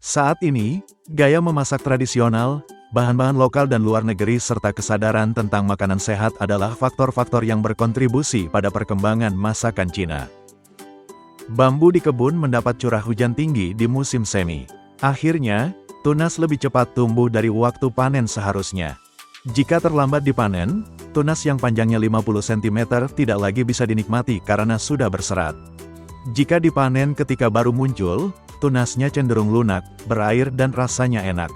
Saat ini, gaya memasak tradisional, bahan-bahan lokal dan luar negeri serta kesadaran tentang makanan sehat adalah faktor-faktor yang berkontribusi pada perkembangan masakan Cina. Bambu di kebun mendapat curah hujan tinggi di musim semi. Akhirnya, tunas lebih cepat tumbuh dari waktu panen seharusnya. Jika terlambat dipanen, tunas yang panjangnya 50 cm tidak lagi bisa dinikmati karena sudah berserat. Jika dipanen ketika baru muncul, tunasnya cenderung lunak, berair dan rasanya enak.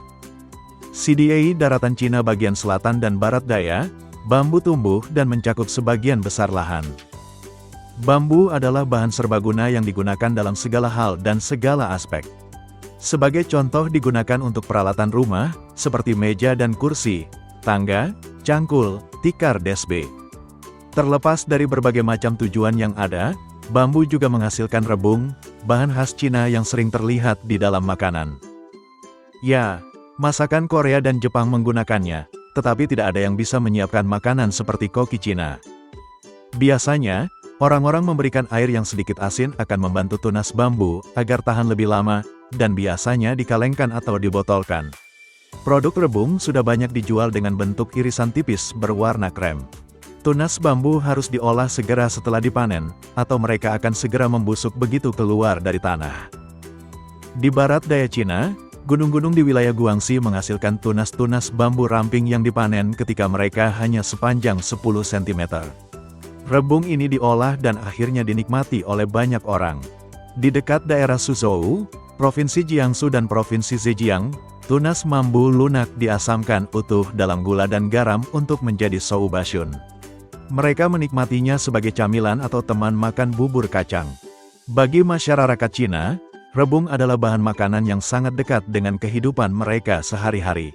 CDA daratan Cina bagian selatan dan barat daya, bambu tumbuh dan mencakup sebagian besar lahan. Bambu adalah bahan serbaguna yang digunakan dalam segala hal dan segala aspek. Sebagai contoh digunakan untuk peralatan rumah, seperti meja dan kursi, tangga, cangkul, tikar desbe. Terlepas dari berbagai macam tujuan yang ada, bambu juga menghasilkan rebung, bahan khas Cina yang sering terlihat di dalam makanan. Ya, masakan Korea dan Jepang menggunakannya, tetapi tidak ada yang bisa menyiapkan makanan seperti koki Cina. Biasanya, orang-orang memberikan air yang sedikit asin akan membantu tunas bambu agar tahan lebih lama, dan biasanya dikalengkan atau dibotolkan. Produk rebung sudah banyak dijual dengan bentuk irisan tipis berwarna krem. Tunas bambu harus diolah segera setelah dipanen, atau mereka akan segera membusuk begitu keluar dari tanah. Di barat daya Cina, gunung-gunung di wilayah Guangxi menghasilkan tunas-tunas bambu ramping yang dipanen ketika mereka hanya sepanjang 10 cm. Rebung ini diolah dan akhirnya dinikmati oleh banyak orang. Di dekat daerah Suzhou, Provinsi Jiangsu dan Provinsi Zhejiang, tunas bambu lunak diasamkan utuh dalam gula dan garam untuk menjadi soubashun. Mereka menikmatinya sebagai camilan atau teman makan bubur kacang. Bagi masyarakat Cina, rebung adalah bahan makanan yang sangat dekat dengan kehidupan mereka sehari-hari.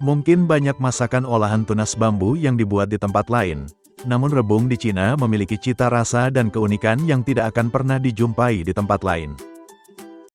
Mungkin banyak masakan olahan tunas bambu yang dibuat di tempat lain, namun rebung di Cina memiliki cita rasa dan keunikan yang tidak akan pernah dijumpai di tempat lain.